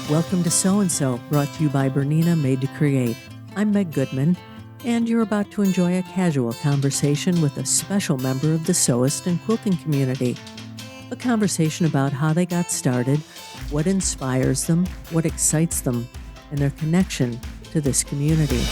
Welcome to So and So, brought to you by Bernina Made to Create. I'm Meg Goodman, and you're about to enjoy a casual conversation with a special member of the sewist and quilting community. A conversation about how they got started, what inspires them, what excites them, and their connection to this community.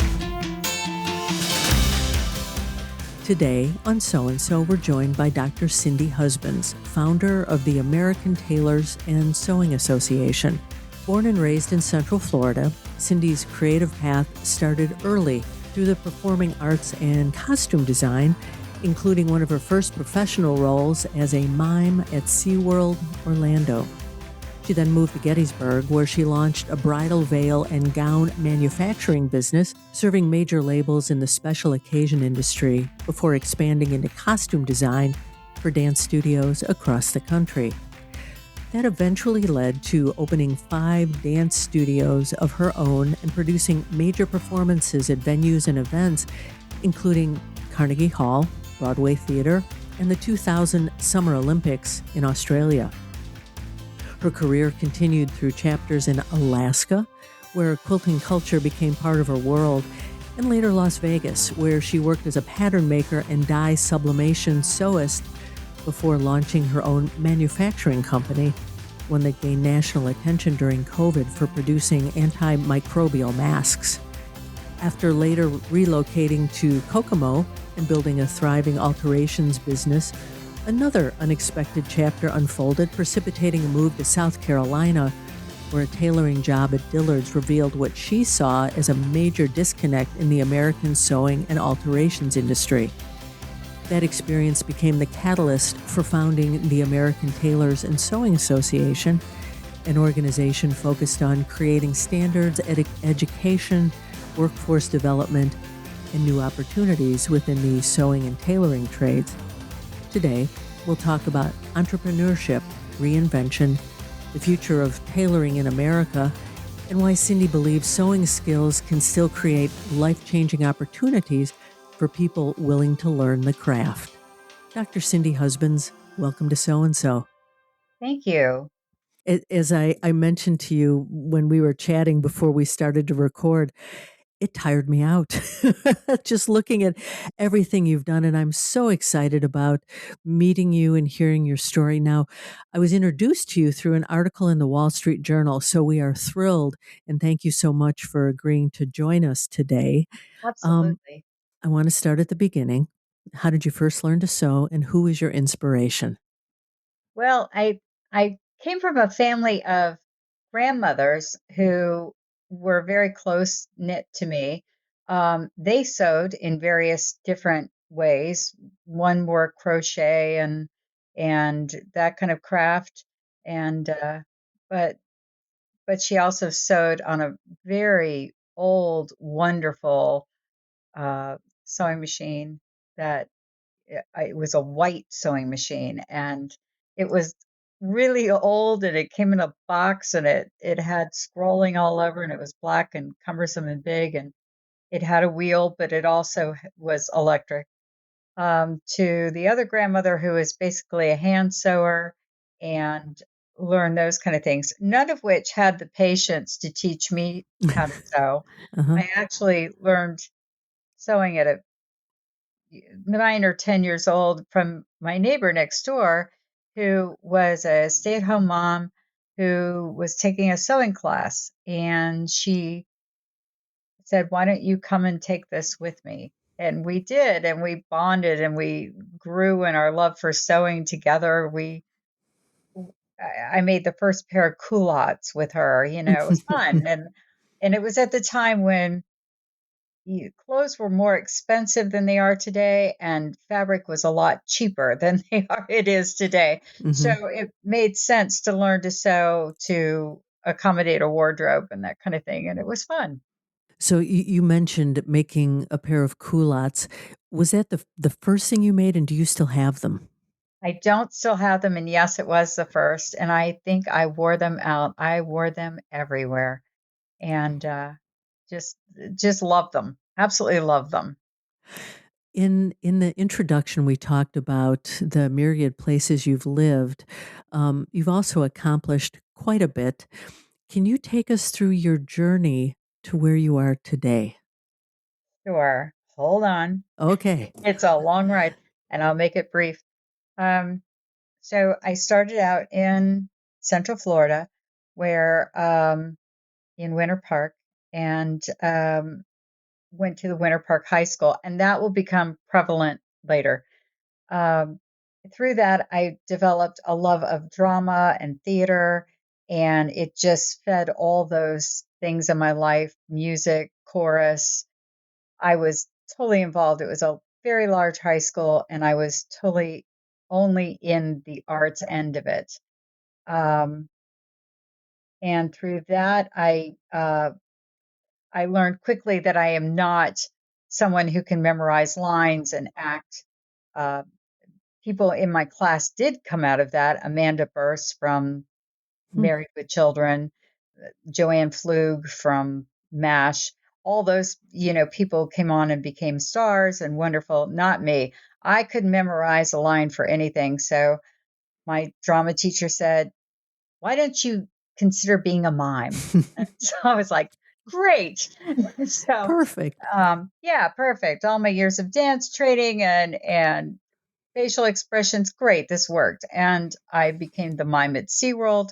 Today on So and So, we're joined by Dr. Cindie Husbands, founder of the American Tailors and Sewing Association. Born and raised in Central Florida, Cindie's creative path started early through the performing arts and costume design, including one of her first professional roles as a mime at SeaWorld, Orlando. She then moved to Gettysburg, where she launched a bridal veil and gown manufacturing business, serving major labels in the special occasion industry before expanding into costume design for dance studios across the country. That eventually led to opening 5 dance studios of her own and producing major performances at venues and events, including Carnegie Hall, Broadway Theatre, and the 2000 Summer Olympics in Australia. Her career continued through chapters in Alaska, where quilting culture became part of her world, and later Las Vegas, where she worked as a pattern maker and dye sublimation sewist before launching her own manufacturing company, one that gained national attention during COVID for producing antimicrobial masks. After later relocating to Kokomo and building a thriving alterations business, another unexpected chapter unfolded, precipitating a move to South Carolina, where a tailoring job at Dillard's revealed what she saw as a major disconnect in the American sewing and alterations industry. That experience became the catalyst for founding the American Tailors and Sewing Association, an organization focused on creating standards, education, workforce development, and new opportunities within the sewing and tailoring trades. Today, we'll talk about entrepreneurship, reinvention, the future of tailoring in America, and why Cindie believes sewing skills can still create life-changing opportunities for people willing to learn the craft. Dr. Cindie Husbands, welcome to So and So. Thank you. As I mentioned to you when we were chatting before we started to record, it tired me out just looking at everything you've done. And I'm so excited about meeting you and hearing your story. Now, I was introduced to you through an article in the Wall Street Journal, so we are thrilled. And thank you so much for agreeing to join us today. Absolutely. I want to start at the beginning. How did you first learn to sew, and who is your inspiration? Well, I came from a family of grandmothers who were very close knit to me. They sewed in various different ways. One more crochet and that kind of craft, and but but she also sewed on a very old, wonderful sewing machine that it was a white sewing machine, and it was really old, and it came in a box, and it had scrolling all over, and it was black and cumbersome and big, and it had a wheel, but it also was electric. To the other grandmother, who is basically a hand sewer and learned those kind of things, none of which had the patience to teach me how to sew. Uh-huh. I actually learned sewing at a 9 or 10 years old from my neighbor next door, who was a stay-at-home mom who was taking a sewing class. And she said, "Why don't you come and take this with me?" And we did, and we bonded and we grew in our love for sewing together. I made the first pair of culottes with her. It was fun. And it was at the time when clothes were more expensive than they are today, and fabric was a lot cheaper than it is today. So hmm it made sense to learn to sew to accommodate a wardrobe and that kind of thing, and it was fun. So you mentioned making a pair of culottes. Was that the first thing you made, and do you still have them? I don't still have them, and yes, it was the first, and I think I wore them out. I wore them everywhere, and just just love them. Absolutely love them. In the introduction, we talked about the myriad places you've lived. You've also accomplished quite a bit. Can you take us through your journey to where you are today? Sure. Hold on. Okay. It's a long ride, and I'll make it brief. Um, so I started out in Central Florida, where in Winter Park, and went to the Winter Park High School, and that will become prevalent later. Um, Through that, I developed a love of drama and theater, and it just fed all those things in my life: music, chorus. I was totally involved. It was a very large high school, and I was totally only in the arts end of it. Um, and through that, I learned quickly that I am not someone who can memorize lines and act. Uh, People in my class did come out of that. Amanda Burse from Hmm. Married with Children, Joanne Flug from MASH, all those, people came on and became stars and wonderful. Not me. I could memorize a line for anything. So my drama teacher said, "Why don't you consider being a mime?" So I was like, great. So, Perfect. yeah, perfect. All my years of dance training and facial expressions, great. This worked, and I became the mime at SeaWorld.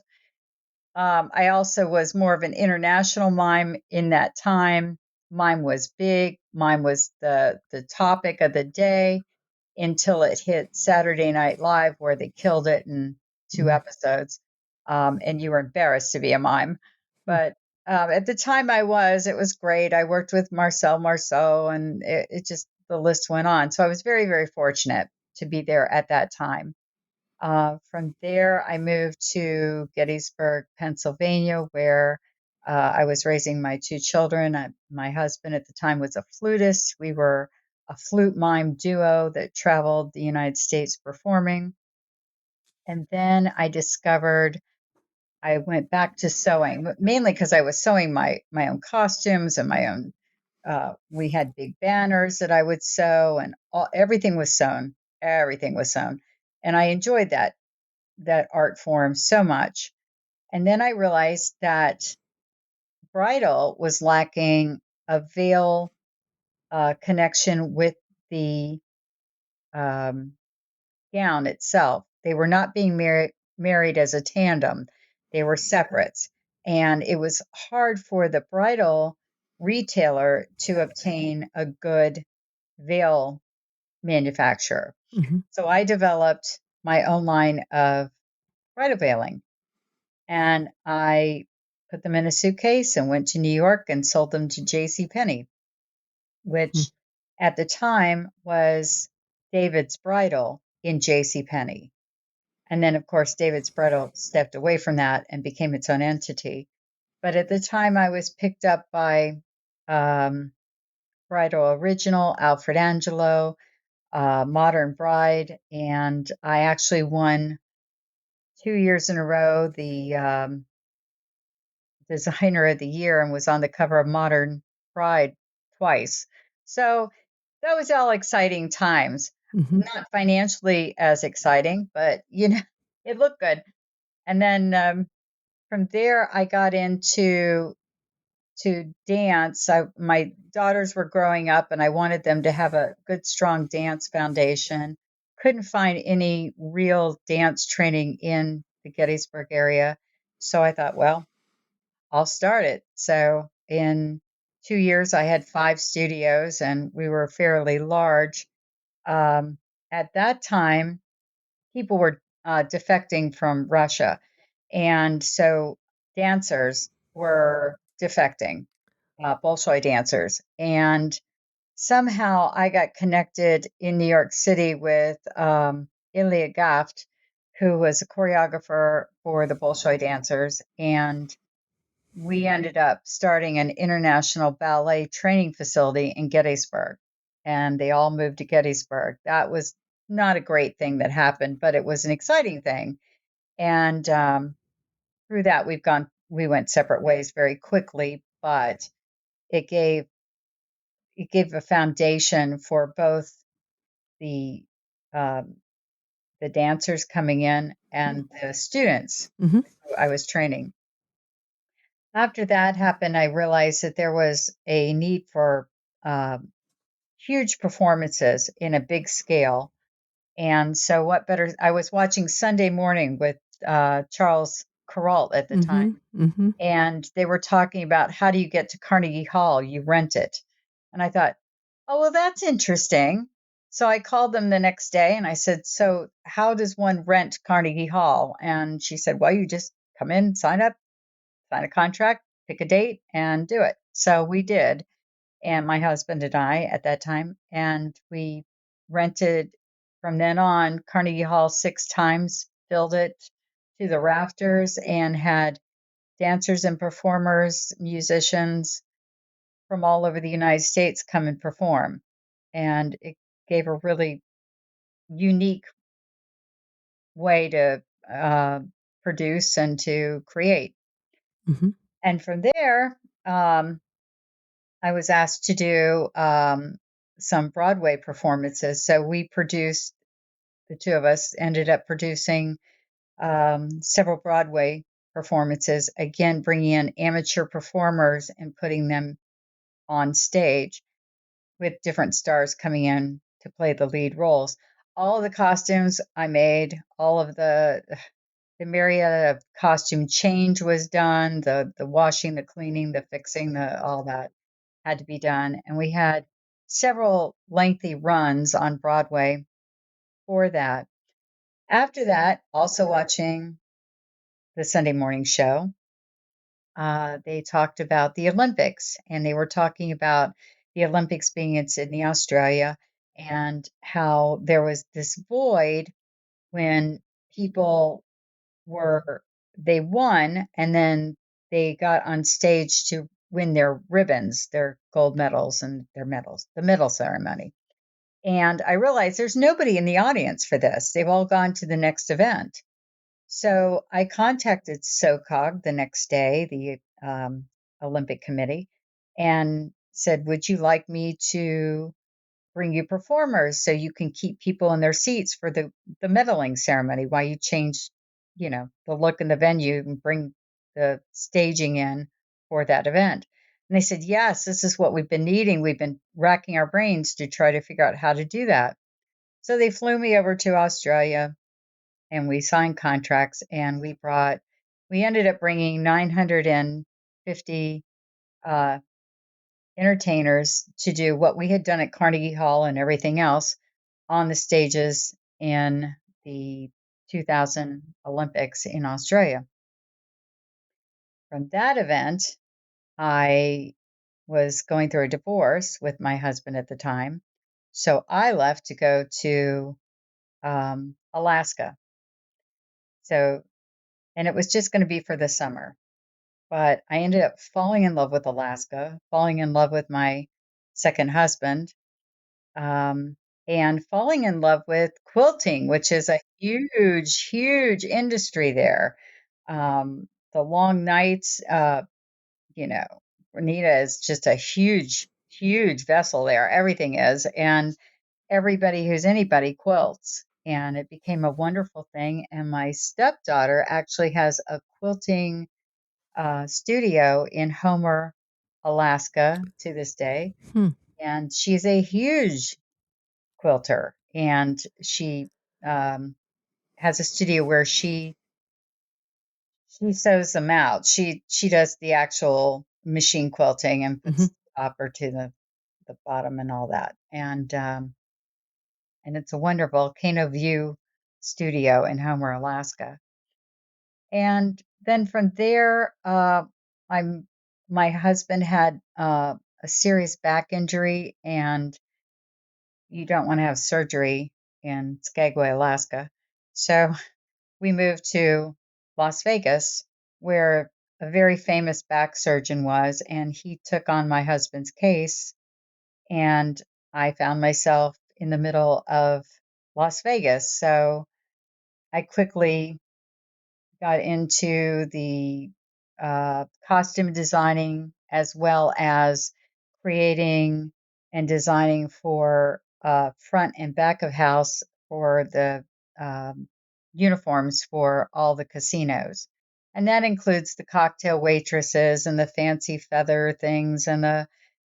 I also was more of an international mime in that time. Mime was big. Mime was the topic of the day until it hit Saturday Night Live, where they killed it in two Mhm. episodes, and you were embarrassed to be a mime. Mm. But at the time it was great. I worked with Marcel Marceau, and it just, the list went on. So I was very, very fortunate to be there at that time. From there, I moved to Gettysburg, Pennsylvania, where I was raising my two children. My husband at the time was a flutist. We were a flute mime duo that traveled the United States performing. And then I went back to sewing, mainly because I was sewing my own costumes and my own. We had big banners that I would sew, and everything was sewn. Everything was sewn, and I enjoyed that art form so much. And then I realized that bridal was lacking a veil connection with the um, gown itself. They were not being married as a tandem, they were separates. And it was hard for the bridal retailer to obtain a good veil manufacturer. Mhm. So I developed my own line of bridal veiling. And I put them in a suitcase and went to New York and sold them to J.C. Penney, Mm. which at the time was David's Bridal in J.C. Penney. And then, of course, David's Bridal stepped away from that and became its own entity. But at the time, I was picked up by um, Bridal Original, Alfred Angelo, Modern Bride, and I actually won 2 years in a row the Designer of the Year and was on the cover of Modern Bride twice. So that was all exciting times. Mhm. Not financially as exciting, but it looked good. And then from there, I got into to dance. My daughters were growing up, and I wanted them to have a good, strong dance foundation. Couldn't find any real dance training in the Gettysburg area, so I thought, well, I'll start it. So in 2 years, I had 5 studios, and we were fairly large. Um, at that time, people were defecting from Russia, and so dancers were defecting, Bolshoi dancers. And somehow I got connected in New York City with Ilya Gaft, who was a choreographer for the Bolshoi dancers, and we ended up starting an international ballet training facility in Gettysburg, and they all moved to Gettysburg. That was not a great thing that happened, but it was an exciting thing. And through that, we went separate ways very quickly, but it gave it gave a foundation for both the um, the dancers coming in and the students Mhm. who I was training. After that happened, I realized that there was a need for um, huge performances in a big scale. And so, what better? I was watching Sunday Morning with Charles Kuralt at the time, Mm-hmm. Mm-hmm. and they were talking about how do you get to Carnegie Hall? You rent it. And I thought, oh, well, that's interesting. So I called them the next day and I said, so how does one rent Carnegie Hall? And she said, well, you just come in, sign up, sign a contract, pick a date, and do it. So we did. And my husband and I at that time, and we rented from then on Carnegie Hall 6 times, filled it to the rafters, and had dancers and performers, musicians from all over the United States come and perform. And it gave a really unique way to produce and to create. Mm-hmm. And from there, I was asked to do some Broadway performances. So we produced, the two of us ended up producing several Broadway performances, again, bringing in amateur performers and putting them on stage with different stars coming in to play the lead roles. All of the costumes I made, all of the myriad of costume change was done, the washing, the cleaning, the fixing, the all that had to be done. And we had several lengthy runs on Broadway for that. After that, also watching the Sunday morning show, they talked about the Olympics, and they were talking about the Olympics being in Sydney, Australia, and how there was this void when people were, they won, and then they got on stage to win their ribbons, their gold medals and their medals, the medal ceremony. And I realized there's nobody in the audience for this. They've all gone to the next event. So I contacted SOCOG the next day, the Olympic Committee, and said, would you like me to bring you performers so you can keep people in their seats for the medaling ceremony while you change, the look in the venue and bring the staging in for that event? And they said, yes, this is what we've been needing. We've been racking our brains to try to figure out how to do that. So they flew me over to Australia and we signed contracts and we ended up bringing 950 uh, entertainers to do what we had done at Carnegie Hall and everything else on the stages in the 2000 Olympics in Australia. From that event, I was going through a divorce with my husband at the time. So I left to go to Alaska. So, and it was just going to be for the summer. But I ended up falling in love with Alaska, falling in love with my second husband, um, and falling in love with quilting, which is a huge, huge industry there. The long nights, you know, Renita is just a huge, huge vessel there. Everything is. And everybody who's anybody quilts. And it became a wonderful thing. And my stepdaughter actually has a quilting studio in Homer, Alaska to this day. Hmm. And she's a huge quilter. And she um, has a studio where she sews them out. She does the actual machine quilting and Mm-hmm. puts the topper to the bottom and all that. And it's a wonderful Volcano View studio in Homer, Alaska. And then from there, I'm my husband had a serious back injury, and you don't want to have surgery in Skagway, Alaska. So we moved to Las Vegas, where a very famous back surgeon was, and he took on my husband's case. And I found myself in the middle of Las Vegas. So I quickly got into the costume designing as well as creating and designing for front and back of house for the um, uniforms for all the casinos. And that includes the cocktail waitresses and the fancy feather things and the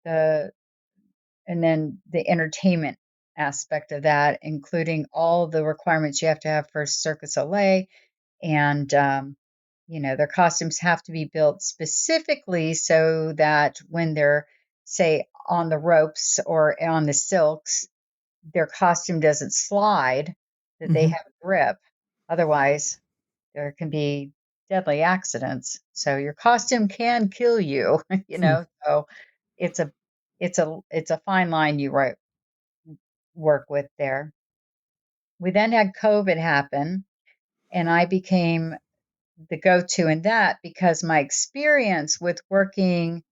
and then the entertainment aspect of that, including all the requirements you have to have for Cirque du Soleil. And, their costumes have to be built specifically so that when they're, say, on the ropes or on the silks, their costume doesn't slide, that they Hmm. have grip. Otherwise, there can be deadly accidents. So your costume can kill you, So it's a it's a fine line you work with there. We then had COVID happen, and I became the go-to in that because my experience with working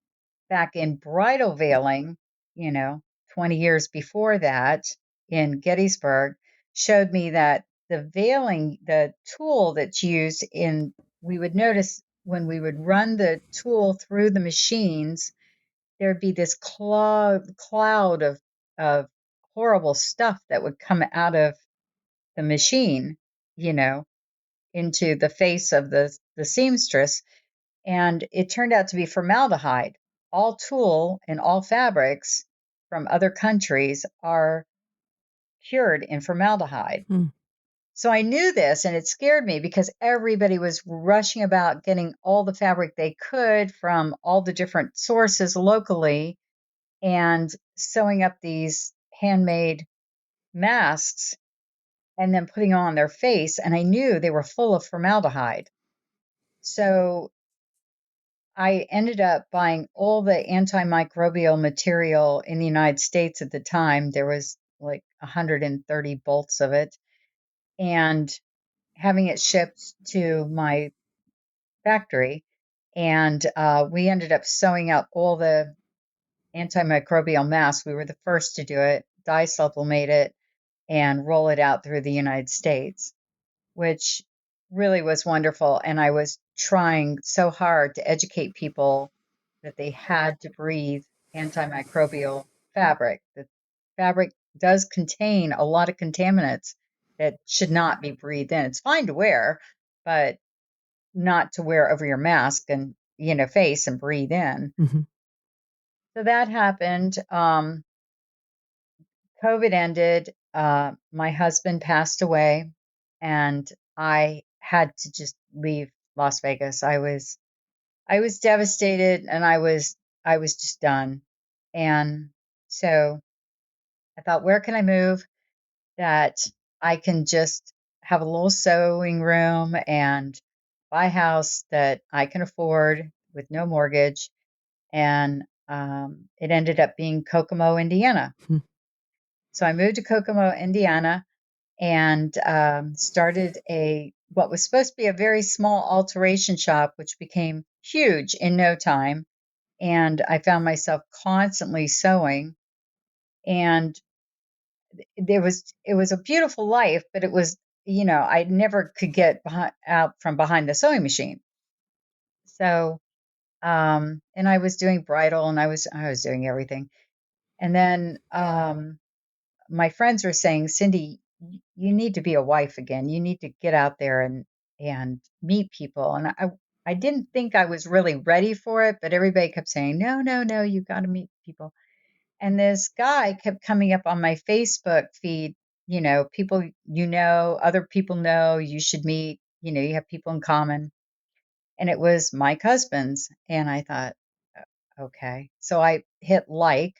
back in bridal veiling, you know, 20 years before that in Gettysburg, showed me that the veiling, the tool that's used in, we would notice when we would run the tool through the machines, there'd be this cloud of horrible stuff that would come out of the machine, you know, into the face of the seamstress. And it turned out to be formaldehyde. All tulle and all fabrics from other countries are cured in formaldehyde. Mm. So I knew this and it scared me because everybody was rushing about getting all the fabric they could from all the different sources locally and sewing up these handmade masks and then putting on their face. And I knew they were full of formaldehyde. So I ended up buying all the antimicrobial material in the United States at the time. There was like 130 bolts of it, and having it shipped to my factory. And we ended up sewing out all the antimicrobial masks. We were the first to do it, dye sublimate it, and roll it out through the United States, which really was wonderful. And I was trying so hard to educate people that they had to breathe antimicrobial fabric. The fabric does contain a lot of contaminants that should not be breathed in. It's fine to wear, but not to wear over your mask and, face and breathe in. Hmm. So that happened. COVID ended. My husband passed away, and I had to just leave Las Vegas. I was devastated, and I was just done. And so I thought, where can I move that I can just have a little sewing room and buy a house that I can afford with no mortgage? And it ended up being Kokomo, Indiana. Hmm. So I moved to Kokomo, Indiana, and started what was supposed to be a very small alteration shop, which became huge in no time. And I found myself constantly sewing, and it was a beautiful life, but it was, I never could get out from behind the sewing machine. So, and I was doing bridal, and I was doing everything. And then my friends were saying, Cindie, you need to be a wife again. You need to get out there and meet people. And I didn't think I was really ready for it, but everybody kept saying, no, no, no, you got to meet people. And this guy kept coming up on my Facebook feed, people other people know, you should meet, you have people in common. And it was Mike Husbands. And I thought, okay. So I hit like,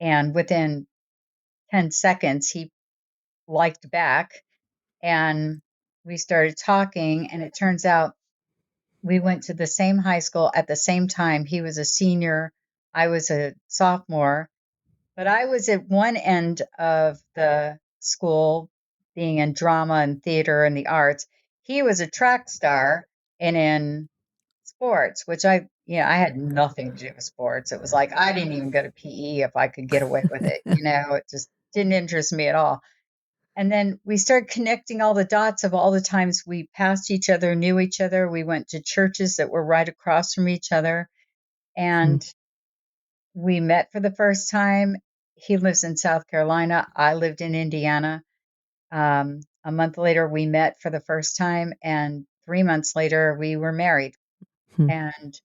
and within 10 seconds, he liked back, and we started talking. And it turns out we went to the same high school at the same time. He was a senior, I was a sophomore. But I was at one end of the school, being in drama and theater and the arts. He was a track star and in sports, which I had nothing to do with sports. It was like I didn't even go to PE if I could get away with it. It just didn't interest me at all. And then we started connecting all the dots of all the times we passed each other, knew each other. We went to churches that were right across from each other. Hmm. And we met for the first time. He lives in South Carolina. I lived in Indiana. A month later, we met for the first time. And 3 months later, we were married. Hmm. And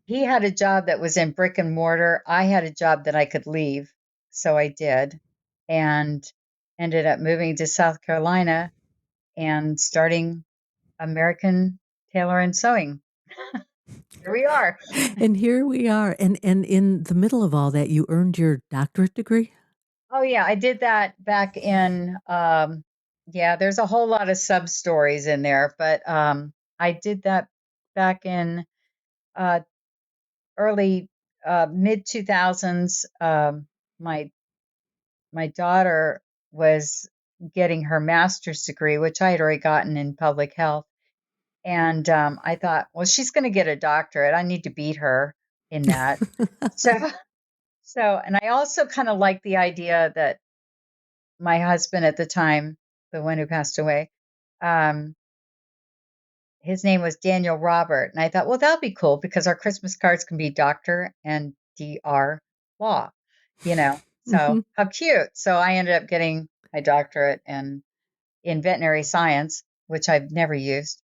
he had a job that was in brick and mortar. I had a job that I could leave. So I did, and ended up moving to South Carolina and starting American Tailor and Sewing. Here we are. And here we are. And in the middle of all that, you earned your doctorate degree? Oh yeah, I did that back in yeah, there's a whole lot of sub stories in there, but I did that back in uh early mid 2000s. My my daughter was getting her master's degree, which I had already gotten in public health. And I thought, well, she's going to get a doctorate. I need to beat her in that. So, and I also kind of like the idea that my husband at the time, the one who passed away, um, his name was Daniel Robert. And I thought, well, that'll be cool because our Christmas cards can be Doctor and Dr. Law, you know. So Hmm. how cute. So I ended up getting my doctorate in veterinary science, which I've never used.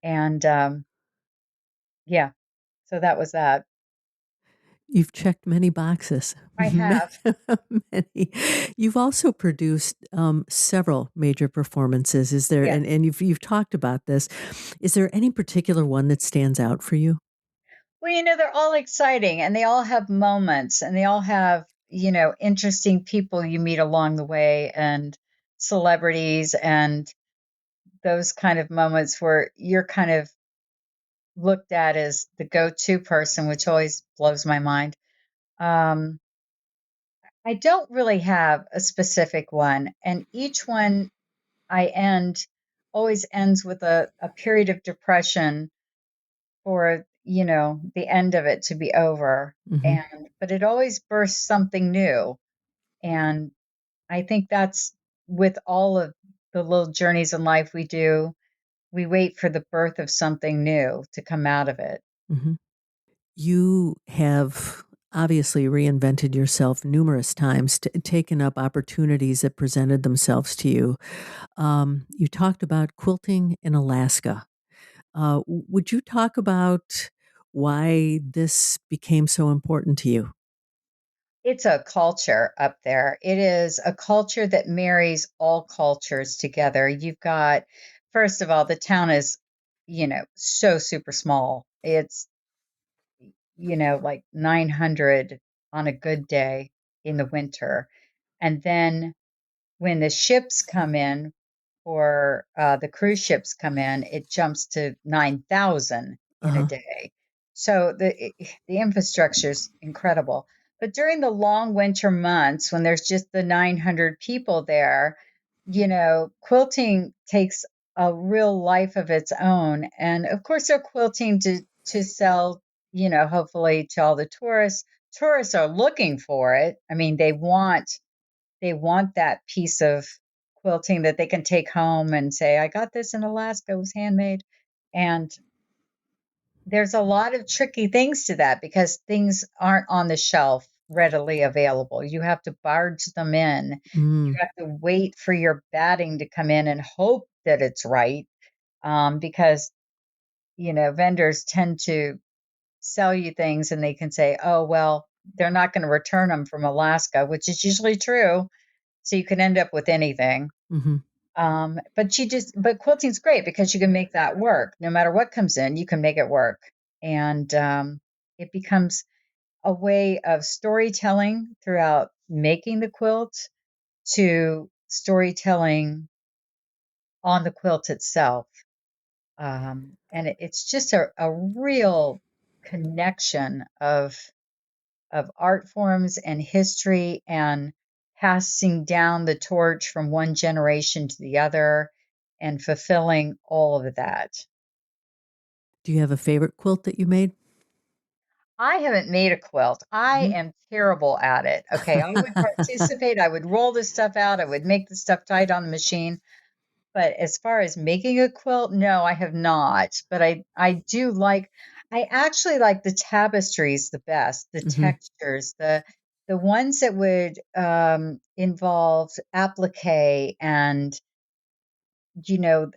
And yeah, so that was that. You've checked many boxes. I have. Many. You've also produced several major performances. Is there, Yeah. and you've talked about this. Is there any particular one that stands out for you? Well, they're all exciting and they all have moments and they all have, interesting people you meet along the way and celebrities and those kind of moments where you're kind of looked at as the go-to person, which always blows my mind. Um, I don't really have a specific one, and each one I end always ends with a period of depression for, the end of it to be over. Hmm. And but it always bursts something new. And I think that's with all of the little journeys in life we do, we wait for the birth of something new to come out of it. Hmm. You have obviously reinvented yourself numerous times, taken up opportunities that presented themselves to you. You talked about quilting in Alaska. Would you talk about why this became so important to you? It's a culture up there. It is a culture that marries all cultures together. You've got, first of all, the town is, so super small. It's, like 900 on a good day in the winter. And then when the ships come in, or the cruise ships come in, it jumps to 9,000 in a Uh-huh. day. So the infrastructure is incredible. But during the long winter months, when there's just the 900 people there, quilting takes a real life of its own. And of course, they're quilting to sell, hopefully to all the tourists. Tourists are looking for it. I mean, they want that piece of quilting that they can take home and say, I got this in Alaska, it was handmade. And there's a lot of tricky things to that because things aren't on the shelf readily available. You have to barge them in. You Mm. have to wait for your batting to come in and hope that it's right. Because, vendors tend to sell you things and they can say, oh, well, they're not going to return them from Alaska, which is usually true. So you can end up with anything. Mhm. But quilting's great because you can make that work. No matter what comes in, you can make it work. And it becomes a way of storytelling throughout making the quilt to storytelling on the quilt itself. And it's just a real connection of art forms and history and passing down the torch from one generation to the other and fulfilling all of that. Do you have a favorite quilt that you made? I haven't made a quilt. I Mhm. am terrible at it. Okay, I would participate, I would roll this stuff out, I would make the stuff tight on the machine. But as far as making a quilt, no, I have not. But I actually like the tapestries the best, the Mhm. textures, the ones that would involve applique and you know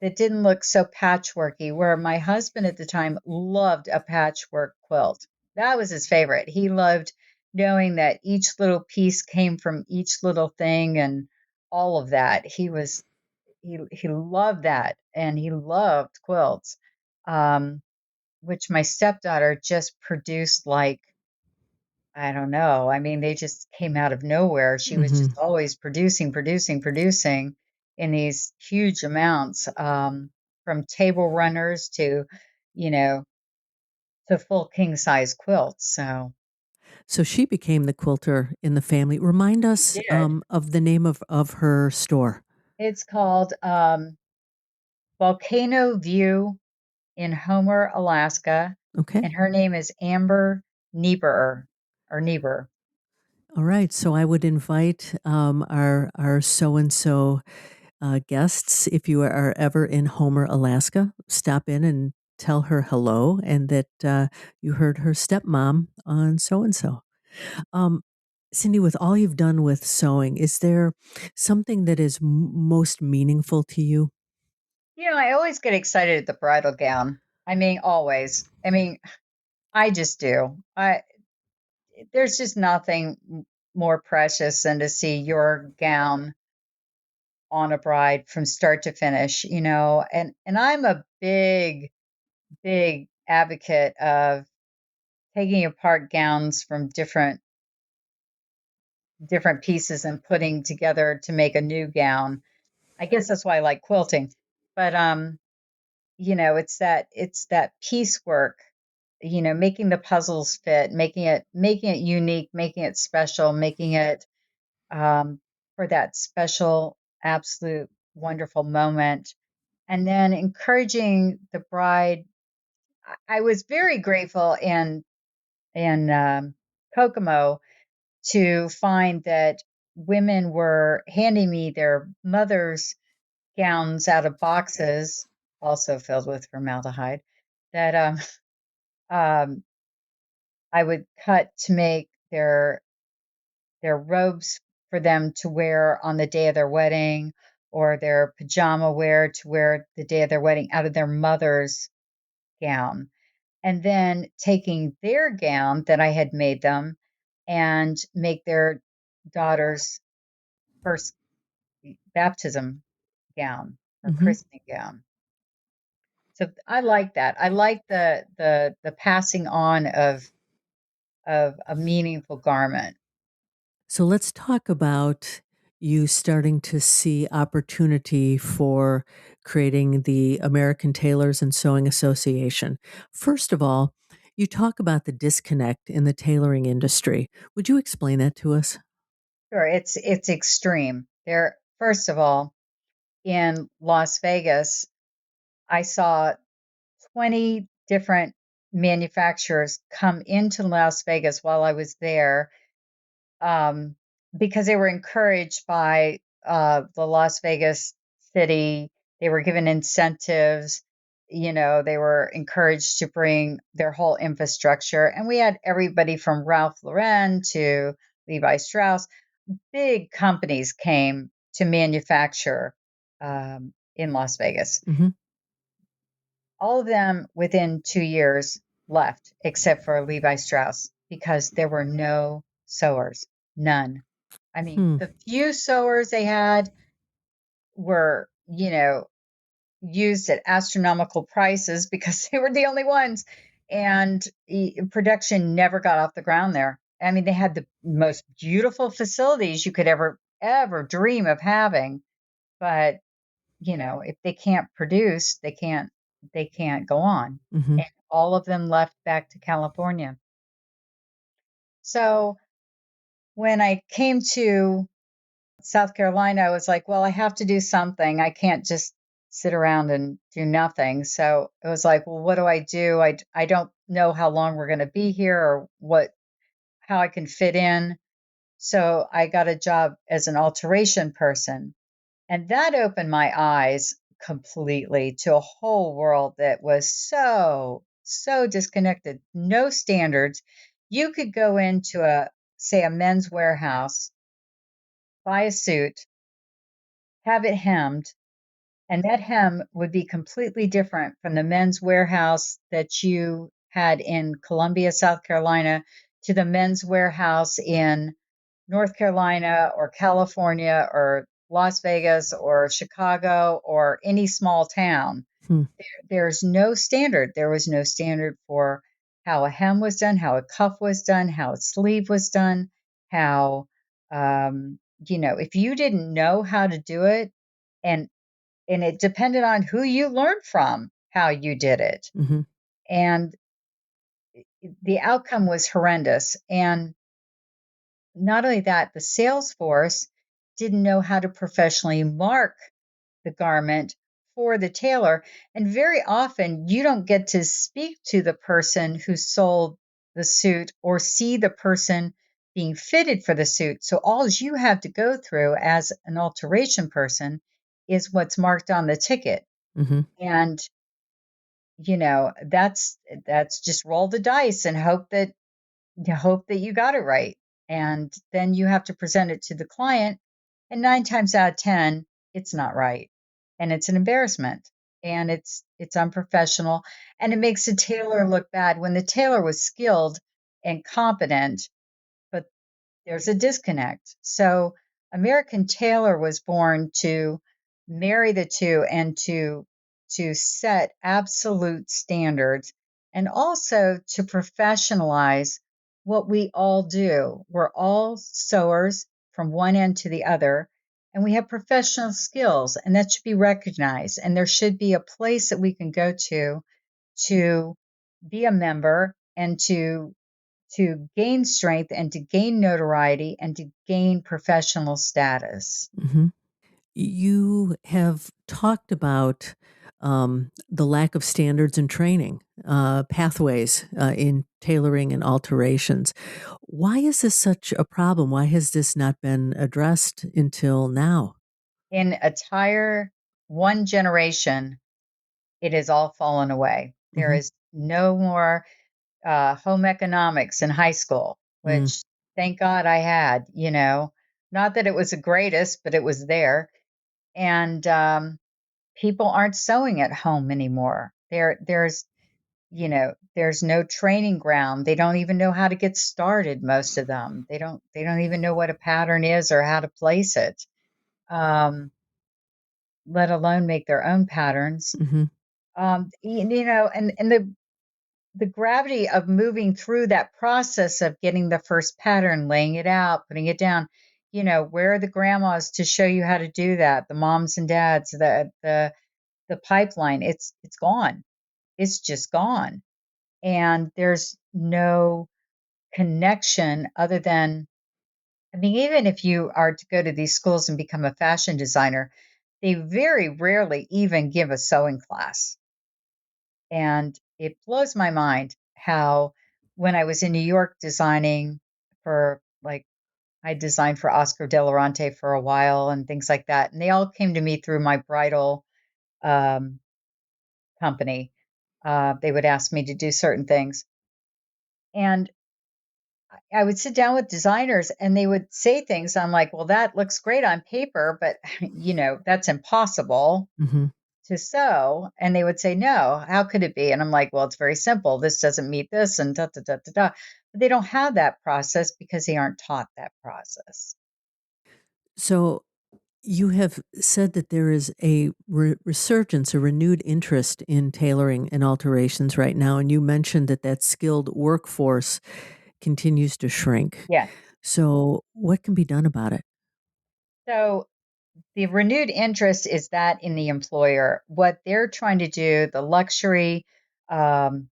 that didn't look so patchworky, where my husband at the time loved a patchwork quilt. That was his favorite. He loved knowing that each little piece came from each little thing and all of that. He loved that, and he loved quilts, um, which my stepdaughter just produced like, I don't know. I mean, they just came out of nowhere. She was Hmm. just always producing in these huge amounts, from table runners to, you know, to full king size quilts. So So she became the quilter in the family. Remind she us did. of the name of her store. It's called Volcano View in Homer, Alaska, Okay. and her name is Amber Niebuhr or Niebuhr. All right. So I would invite our so and so guests, if you are ever in Homer, Alaska, stop in and tell her hello and that you heard her stepmom on so and so. Cindie, with all you've done with sewing, is there something that is most meaningful to you? I always get excited at the bridal gown. I mean, always. I mean, I just do. I There's just nothing more precious than to see your gown on a bride from start to finish, and I'm a big advocate of taking apart gowns from different pieces and putting together to make a new gown. I guess that's why I like quilting. But it's that piecework, making the puzzles fit, making it unique, making it special, making it um, for that special, absolute, wonderful moment. And then encouraging the bride. I was very grateful in Kokomo to find that women were handing me their mothers' gowns out of boxes, also filled with formaldehyde, that um, I would cut to make their robes for them to wear on the day of their wedding, or their pajama wear to wear the day of their wedding out of their mother's gown. And then taking their gown that I had made them and make their daughter's first baptism gown or Hmm. christening gown. So I like that. I like the passing on of a meaningful garment. So let's talk about you starting to see opportunity for creating the American Tailors and Sewing Association. First of all, you talk about the disconnect in the tailoring industry. Would you explain that to us? Sure, it's extreme. There, first of all, in Las Vegas, I saw 20 different manufacturers come into Las Vegas while I was there, um, because they were encouraged by the Las Vegas city. They were given incentives. They were encouraged to bring their whole infrastructure. And we had everybody from Ralph Lauren to Levi Strauss. Big companies came to manufacture in Las Vegas. Hmm. All of them within 2 years left, except for Levi Strauss, because there were no sewers, none. I mean, Hmm. the few sewers they had were, used at astronomical prices because they were the only ones. And production never got off the ground there. I mean, they had the most beautiful facilities you could ever dream of having. But, if they can't produce, they can't go on. Hmm. And all of them left back to California. So when I came to South Carolina, I was like, well, I have to do something. I can't just sit around and do nothing. So it was like, well, what do I do? I don't know how long we're going to be here or how I can fit in. So I got a job as an alteration person. And that opened my eyes completely to a whole world that was so disconnected, no standards. You could go into say, a men's warehouse, buy a suit, have it hemmed, And that hem would be completely different from the men's warehouse that you had in Columbia, South Carolina, to the men's warehouse in North Carolina or California or Las Vegas or Chicago or any small town. Hmm. There's no standard. There was no standard for how a hem was done, how a cuff was done, how a sleeve was done, how, if you didn't know how to do it, and it depended on who you learned from, how you did it. Hmm. And the outcome was horrendous. And not only that, the sales force didn't know how to professionally mark the garment for the tailor. And very often you don't get to speak to the person who sold the suit or see the person being fitted for the suit. So all you have to go through as an alteration person is what's marked on the ticket. Hmm. And that's just roll the dice and hope that you got it right. And then you have to present it to the client. And 9 times out of 10, it's not right. And it's an embarrassment. And it's unprofessional. And it makes the tailor look bad when the tailor was skilled and competent, but there's a disconnect. So American Tailor was born to marry the two and to set absolute standards and also to professionalize what we all do. We're all sewers from one end to the other, and we have professional skills, and that should be recognized. And there should be a place that we can go to be a member and to gain strength and to gain notoriety and to gain professional status. Hmm. You have talked about the lack of standards and training, pathways in tailoring and alterations. Why is this such a problem? Why has this not been addressed until now? In a entire one generation, it has all fallen away. There Hmm. is no more home economics in high school, Mm. which thank God I had, not that it was the greatest, but it was there. And people aren't sewing at home anymore. There's no training ground. They don't even know how to get started. Most of them, they don't even know what a pattern is or how to place it, let alone make their own patterns. Hmm. And the gravity of moving through that process of getting the first pattern, laying it out, putting it down. Where are the grandmas to show you how to do that? The moms and dads, the pipeline. It's gone. It's just gone. And there's no connection other than, I mean, even if you are to go to these schools and become a fashion designer, they very rarely even give a sewing class. And it blows my mind how, when I was in New York designing for, like, I designed for Oscar de la Renta for a while and things like that. And they all came to me through my bridal um, company. They would ask me to do certain things. And I would sit down with designers and they would say things. I'm like, well, that looks great on paper, but that's impossible Hmm. to sew. And they would say, no, how could it be? And I'm like, well, it's very simple. This doesn't meet this and da da da da da. But they don't have that process because they aren't taught that process. So you have said that there is a resurgence, a renewed interest in tailoring and alterations right now, and you mentioned that that skilled workforce continues to shrink. Yeah. So, what can be done about it? So the renewed interest is that in the employer, what they're trying to do, the luxury um,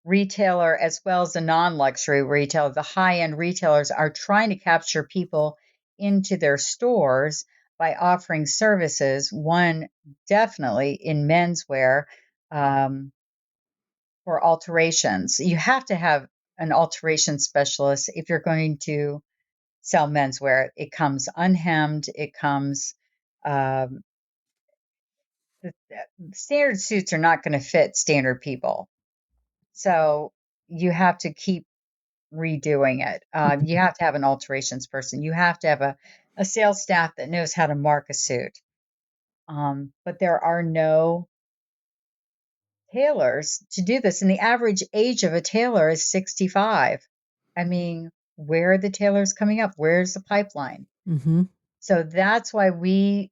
retailer as well as the non-luxury retailer, the high-end retailers are trying to capture people into their stores by offering services. One, definitely in menswear, um, for alterations. You have to have an alteration specialist if you're going to sell menswear. It comes unhemmed. It comes um, standard suits are not going to fit standard people. So you have to keep redoing it. You have to have an alterations person. You have to have a sales staff that knows how to mark a suit. But there are no tailors to do this. And the average age of a tailor is 65. I mean, where are the tailors coming up? Where's the pipeline? Mm-hmm. So that's why we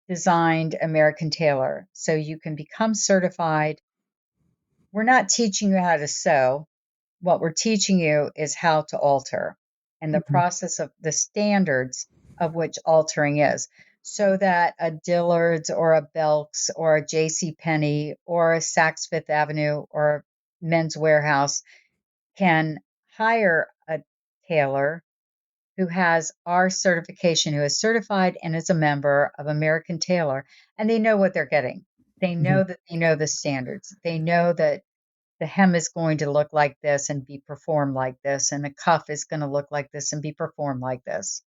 designed American Tailor. So you can become certified. We're not teaching you how to sew. What we're teaching you is how to alter and the Mm-hmm. process of the standards of which altering is, so that a Dillard's or a Belk's or a J.C. Penney or a Saks Fifth Avenue or Men's Warehouse can hire a tailor who has our certification, who is certified and is a member of American Tailor, and they know what they're getting. They Mm-hmm. know that they know the standards. They know that the hem is going to look like this and be performed like this, and the cuff is going to look like this and be performed like this.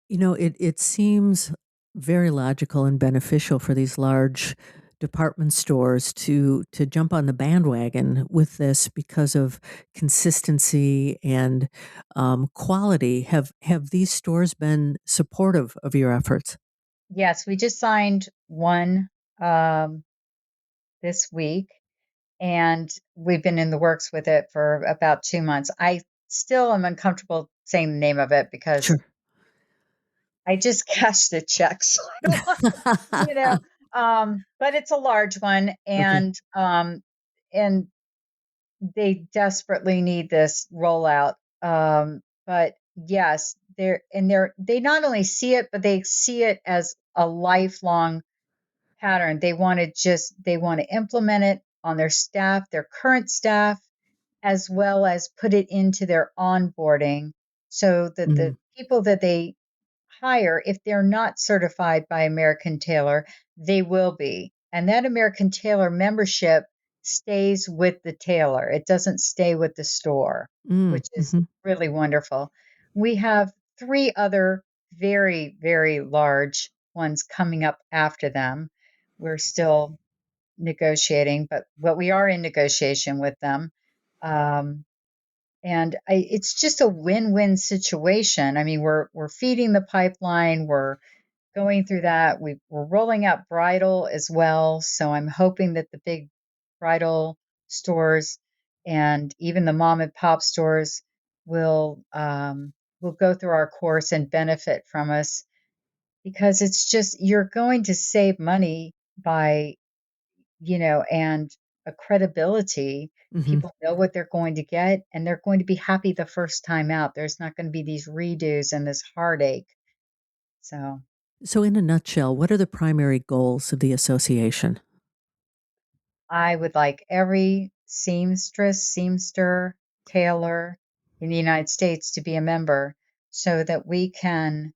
It seems very logical and beneficial for these large department stores to jump on the bandwagon with this because of consistency and quality. Have these stores been supportive of your efforts? Yes, we just signed one um, this week, and we've been in the works with it for about 2 months. I still am uncomfortable saying the name of it because Sure. I just cashed the check, so I don't want, you know. But it's a large one, Okay. and they desperately need this rollout. But yes, they not only see it, but they see it as a lifelong pattern. They want to implement it on their staff, their current staff, as well as put it into their onboarding so that Mm, the people that they hire, if they're not certified by American Tailor, they will be. And that American Tailor membership stays with the tailor. It doesn't stay with the store, which is mhm. really wonderful. We have three other very, very large ones coming up after them. We're still negotiating, but we are in negotiation with them. Um, it's just a win-win situation. I mean, we're feeding the pipeline, we're going through that. We're rolling out bridal as well, so I'm hoping that the big bridal stores and even the mom and pop stores will go through our course and benefit from us, because it's just, you're going to save money by, and a credibility. Mhm. People know what they're going to get, and they're going to be happy the first time out. There's not going to be these redos and this heartache. So So, in a nutshell, what are the primary goals of the association? I would like every seamstress, seamster, tailor in the United States to be a member, so that we can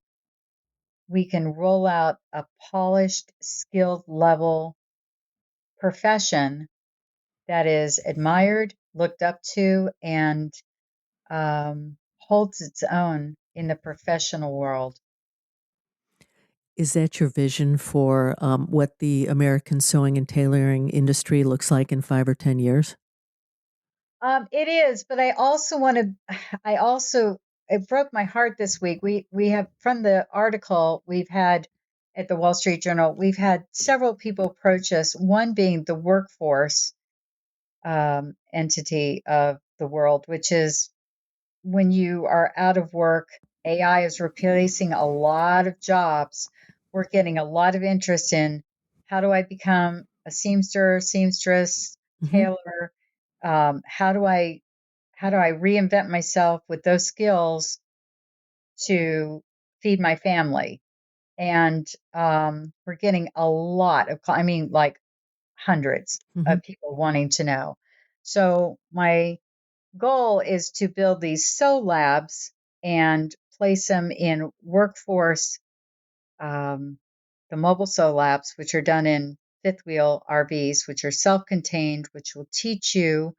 roll out a polished, skilled level profession that is admired, looked up to, and holds its own in the professional world. Is that your vision for what the American sewing and tailoring industry looks like in 5 or 10 years? It is, but I also want to. I also It broke my heart this week. We have, from the article we've had at the Wall Street Journal, we've had several people approach us. One being the workforce entity of the world, which is when you are out of work, AI is replacing a lot of jobs. We're getting a lot of interest in, how do I become a seamster, seamstress, Hmm. tailor? How do I reinvent myself with those skills to feed my family? And we're getting a lot of, I mean, like hundreds Hmm. of people wanting to know. So my goal is to build these sew labs and place them in workforce, um, the mobile sew labs, which are done in fifth wheel RVs, which are self contained, which will teach you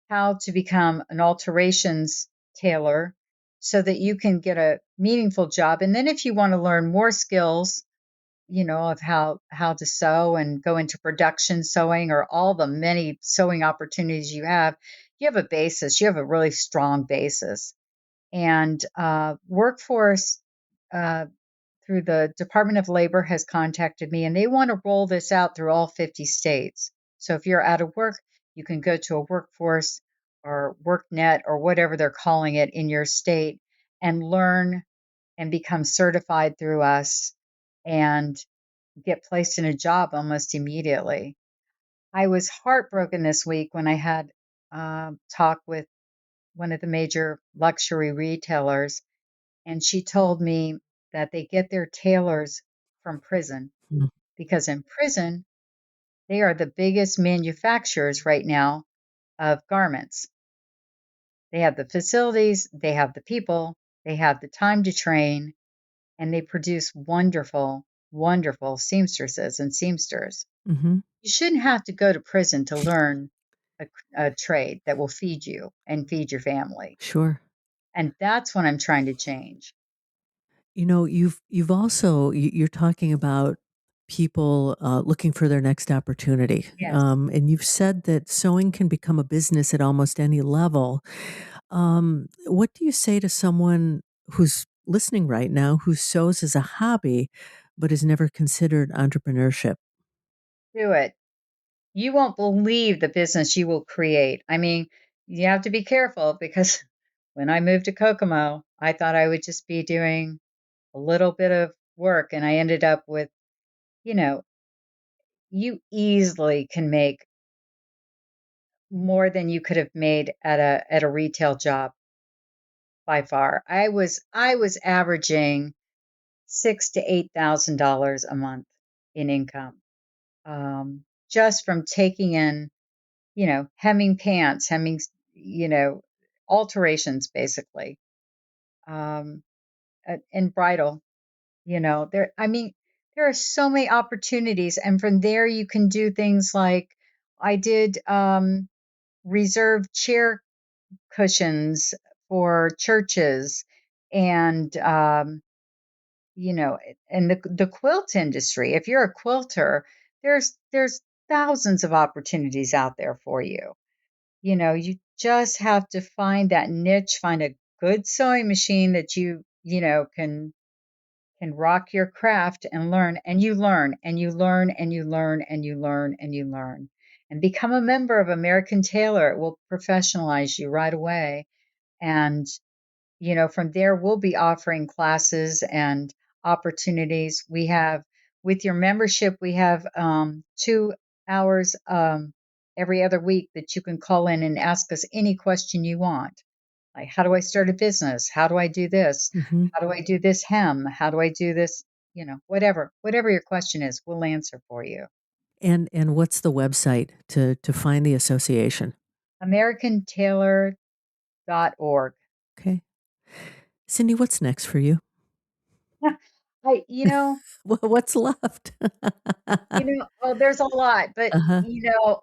how to become an alterations tailor so that you can get a meaningful job. And then if you want to learn more skills, of how to sew and go into production sewing, or all the many sewing opportunities you have a basis. You have a really strong basis. And workforce, uh, through the Department of Labor has contacted me, and they want to roll this out through all 50 states. So if you're out of work, you can go to a workforce or WorkNet or whatever they're calling it in your state and learn and become certified through us and get placed in a job almost immediately. I was heartbroken this week when I had talk with one of the major luxury retailers, and she told me that they get their tailors from prison Mm. because in prison, they are the biggest manufacturers right now of garments. They have the facilities, they have the people, they have the time to train, and they produce wonderful, wonderful seamstresses and seamsters. Mm-hmm. You shouldn't have to go to prison to learn a trade that will feed you and feed your family. Sure. And that's what I'm trying to change. You've also you're talking about people looking for their next opportunity, Yes, and you've said that sewing can become a business at almost any level. What do you say to someone who's listening right now who sews as a hobby, but has never considered entrepreneurship? do it. You won't believe the business you will create. I mean, you have to be careful because when I moved to Kokomo, I thought I would just be doing a little bit of work, and I ended up with, you know, you easily can make more than you could have made at a retail job by far. I was averaging $6,000 to $8,000 a month in income, just from taking in, hemming pants, you know, alterations basically, um, and bridal. There. I mean, there are so many opportunities, and from there you can do things like I did reserve chair cushions for churches, and you know, and the quilt industry. If you're a quilter, there's thousands of opportunities out there for you. You just have to find that niche, find a good sewing machine that you can rock your craft and learn, and you learn and you learn and you learn and you learn and you learn and become a member of American Tailor. It will professionalize you right away. And from there, we'll be offering classes and opportunities. We have, with your membership, we have 2 hours every other week that you can call in and ask us any question you want. Like, how do I start a business? How do I do this? Hmm. How do I do this hem? How do I do this? Whatever your question is, we'll answer for you. And what's the website to find the association? AmericanTailor.org. Okay, Cindy, what's next for you? I, you know, What's left? Oh, there's a lot, but Uh-huh.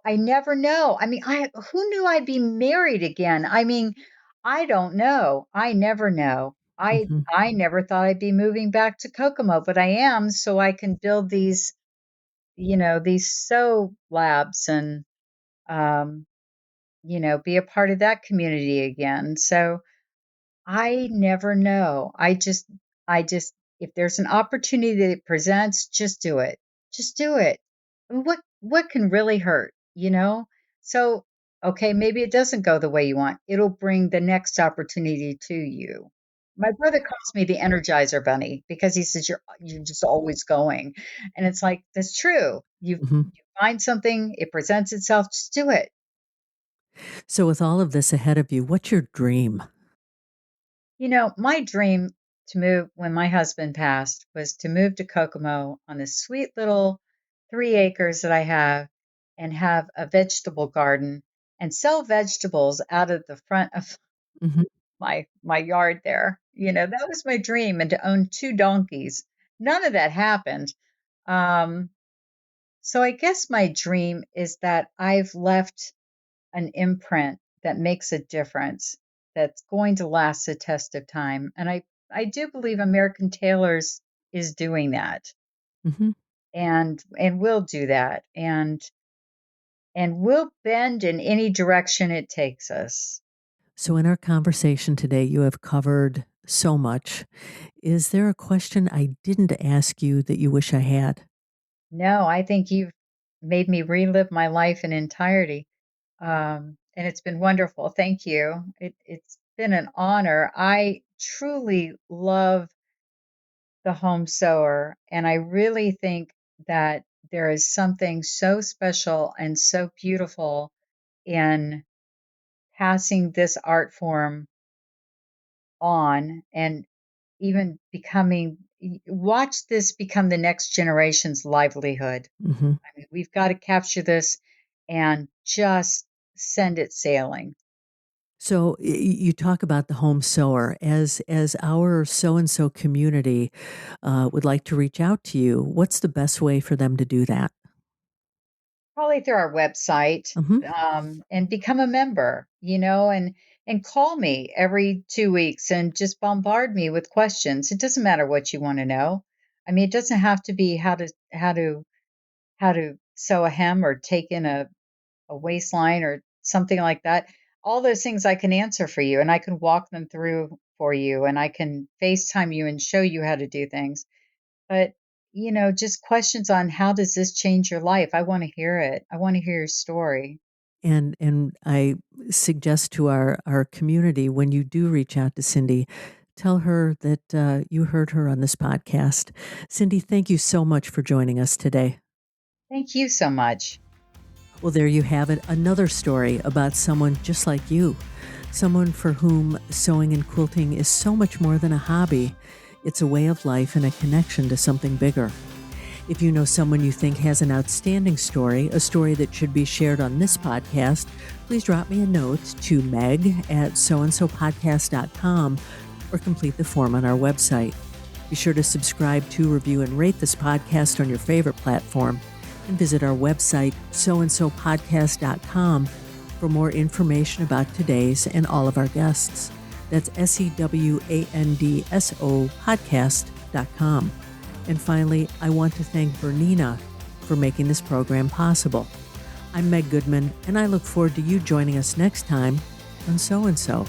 I never know. I mean, I who knew I'd be married again? I mean, I don't know. I never know. I Hmm. I never thought I'd be moving back to Kokomo, but I am, so I can build these sew labs and um, be a part of that community again. So I never know. I just, if there's an opportunity that it presents, just do it. Just do it. And what can really hurt, you know? So, okay, maybe it doesn't go the way you want. It'll bring the next opportunity to you. My brother calls me the Energizer Bunny because he says you're just always going. And it's like, that's true. Hmm. You find something, it presents itself, just do it. So, with all of this ahead of you, what's your dream? My dream to move when my husband passed was to move to Kokomo on this sweet little 3 acres that I have and have a vegetable garden and sell vegetables out of the front of Hmm. my yard there. That was my dream, and to own 2 donkeys. None of that happened. Um, so I guess my dream is that I've left an imprint that makes a difference, that's going to last the test of time. And I do believe American Tailors is doing that, Hmm. and will do that, and will bend in any direction it takes us. So, in our conversation today, you have covered so much. Is there a question I didn't ask you that you wish I had? No, I think you've made me relive my life in entirety. And it's been wonderful. Thank you. It's been an honor. I truly love the home sewer, and I really think that there is something so special and so beautiful in passing this art form on and even watch this become the next generation's livelihood. Hmm. I mean, we've got to capture this and just send it sailing. So you talk about the home sewer as our so and so community would like to reach out to you. What's the best way for them to do that? Probably through our website, Hmm. and become a member, and call me every 2 weeks and just bombard me with questions. It doesn't matter what you want to know. I mean, it doesn't have to be how to sew a hem or take in a waistline or something like that. All those things I can answer for you, and I can walk them through for you, and I can FaceTime you and show you how to do things. But, just questions on how does this change your life? I want to hear it. I want to hear your story. And I suggest to our community, when you do reach out to Cindie, tell her that you heard her on this podcast. Cindie, thank you so much for joining us today. Thank you so much. Well, there you have it, another story about someone just like you, someone for whom sewing and quilting is so much more than a hobby. It's a way of life and a connection to something bigger. If you know someone you think has an outstanding story, a story that should be shared on this podcast, please drop me a note to meg@soandsopodcast.com or complete the form on our website. Be sure to subscribe to, review, and rate this podcast on your favorite platform, and visit our website, soandsopodcast.com, for more information about today's and all of our guests. That's SEWANDSO podcast.com. And finally, I want to thank Bernina for making this program possible. I'm Meg Goodman, and I look forward to you joining us next time on So and So.